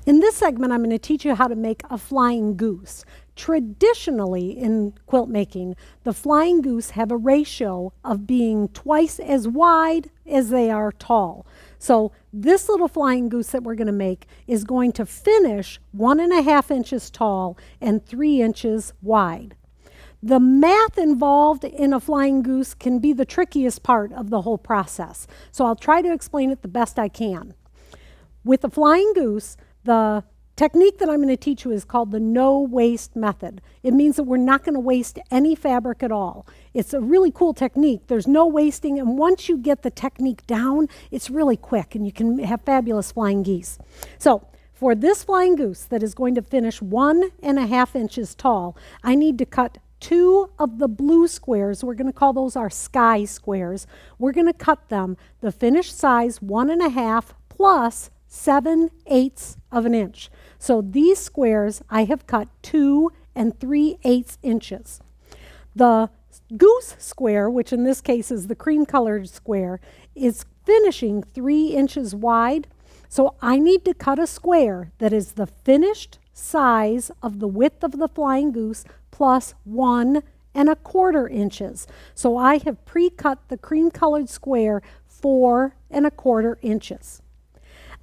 In this segment, I'm going to teach you how to make a flying goose. Traditionally in quilt making, the flying goose have a ratio of being twice as wide as they are tall. So this little flying goose that we're going to make is going to finish 1.5 inches tall and 3 inches wide. The math involved in a flying goose can be the trickiest part of the whole process. So I'll try to explain it the best I can. With a flying goose, the technique that I'm going to teach you is called the no waste method. It means that we're not going to waste any fabric at all. It's a really cool technique. There's no wasting, and once you get the technique down, it's really quick and you can have fabulous flying geese. So for this flying goose that is going to finish 1.5 inches tall, I need to cut 2 of the blue squares. We're going to call those our sky squares. We're going to cut them the finished size 1.5 plus 7/8 of an inch. So these squares I have cut 2 3/8 inches. The goose square, which in this case is the cream colored square, is finishing 3 inches wide. So I need to cut a square that is the finished size of the width of the flying goose plus 1.25 inches. So I have pre-cut the cream colored square 4.25 inches.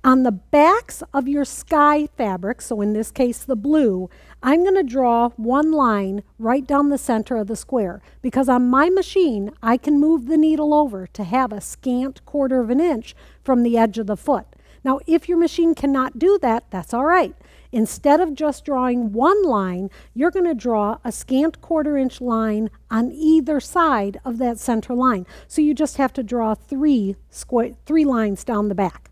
On the backs of your sky fabric, so in this case the blue, I'm going to draw one line right down the center of the square, because on my machine I can move the needle over to have a scant 1/4 inch from the edge of the foot. Now if your machine cannot do that, that's all right. Instead of just drawing one line, you're going to draw a scant 1/4 inch line on either side of that center line. So you just have to draw three lines down the back.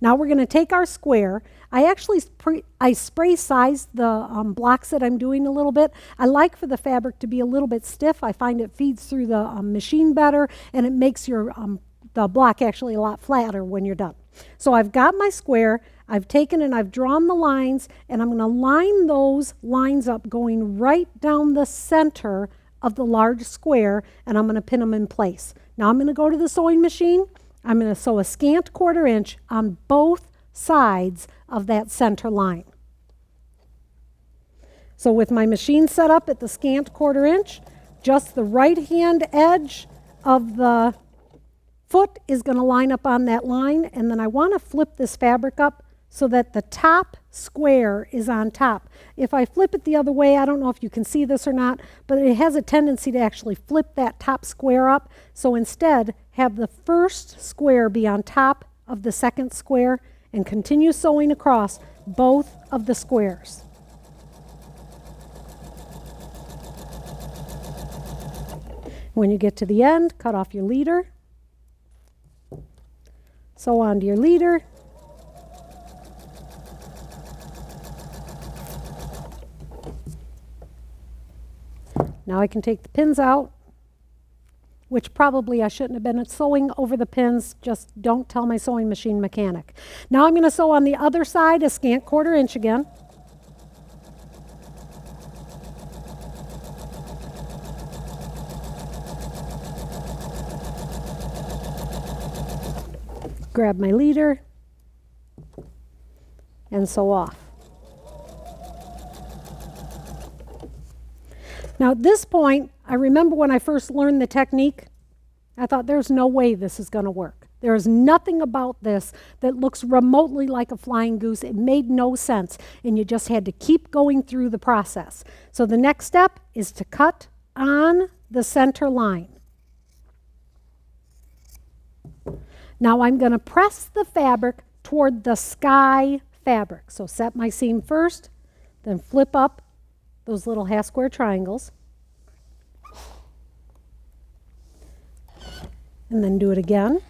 Now we're going to take our square. I actually spray size the blocks that I'm doing a little bit. I like for the fabric to be a little bit stiff. I find it feeds through the machine better, and it makes your the block actually a lot flatter when you're done. So I've got my square. I've taken and I've drawn the lines, and I'm going to line those lines up going right down the center of the large square, and I'm going to pin them in place. Now I'm going to go to the sewing machine. I'm going to sew a scant 1/4 inch on both sides of that center line. So with my machine set up at the scant 1/4 inch, just the right hand edge of the foot is going to line up on that line, and then I want to flip this fabric up so that the top square is on top. If I flip it the other way, I don't know if you can see this or not, but it has a tendency to actually flip that top square up. So instead, have the first square be on top of the second square and continue sewing across both of the squares. When you get to the end, cut off your leader, sew onto your leader, now I can take the pins out, which probably I shouldn't have been sewing over the pins. Just don't tell my sewing machine mechanic. Now I'm going to sew on the other side a scant 1/4 inch again. Grab my leader and sew off. Now at this point, I remember when I first learned the technique, I thought there's no way this is going to work. There is nothing about this that looks remotely like a flying goose. It made no sense, and you just had to keep going through the process. So the next step is to cut on the center line. Now I'm going to press the fabric toward the sky fabric. So set my seam first, then flip up those little half square triangles, and then do it again.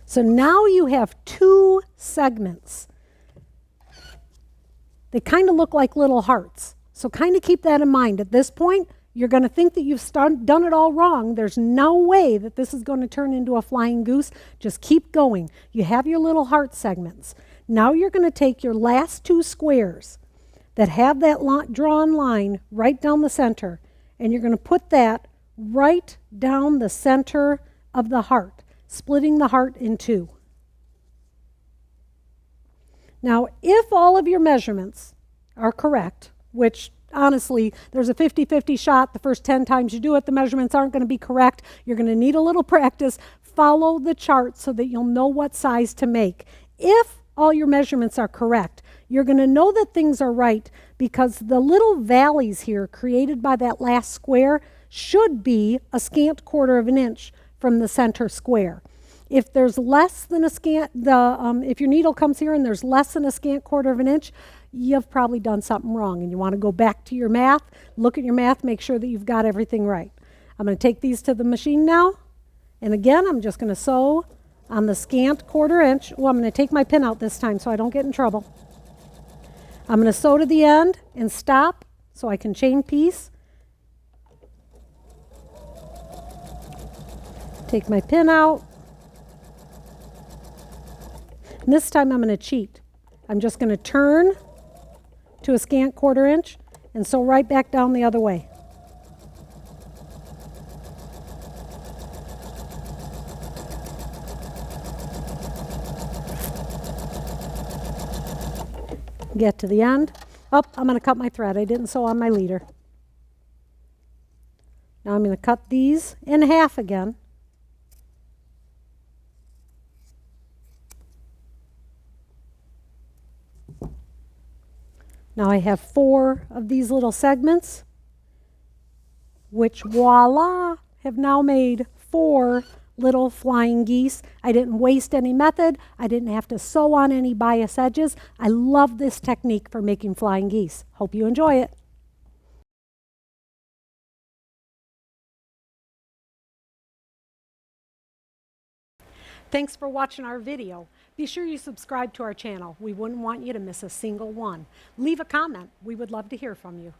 So now you have 2 segments. They kind of look like little hearts. So kind of keep that in mind. At this point, you're going to think that you've done it all wrong. There's no way that this is going to turn into a flying goose. Just keep going. You have your little heart segments. Now you're going to take your last 2 squares that have that drawn line right down the center, and you're going to put that right down the center of the heart, splitting the heart in 2. Now, if all of your measurements are correct, which honestly, there's a 50-50 shot the first 10 times you do it, the measurements aren't going to be correct. You're going to need a little practice. Follow the chart so that you'll know what size to make. If all your measurements are correct, you're going to know that things are right because the little valleys here created by that last square should be a scant 1/4 of an inch from the center square. If there's less than a scant, if your needle comes here and there's less than a scant 1/4 of an inch, you've probably done something wrong and you want to go back to your math, look at your math, make sure that you've got everything right. I'm going to take these to the machine now, and again, I'm just going to sew on the scant 1/4 inch. Oh, I'm going to take my pin out this time so I don't get in trouble. I'm going to sew to the end and stop so I can chain piece. Take my pin out. And this time I'm going to cheat. I'm just going to turn to a scant 1/4 inch and sew right back down the other way. Get to the end. Oh, I'm going to cut my thread. I didn't sew on my leader. Now I'm going to cut these in half again. Now I have 4 of these little segments, which voila, have now made 4 little flying geese. I didn't waste any method. I didn't have to sew on any bias edges. I love this technique for making flying geese. Hope you enjoy it. Thanks for watching our video. Be sure you subscribe to our channel. We wouldn't want you to miss a single one. Leave a comment. We would love to hear from you.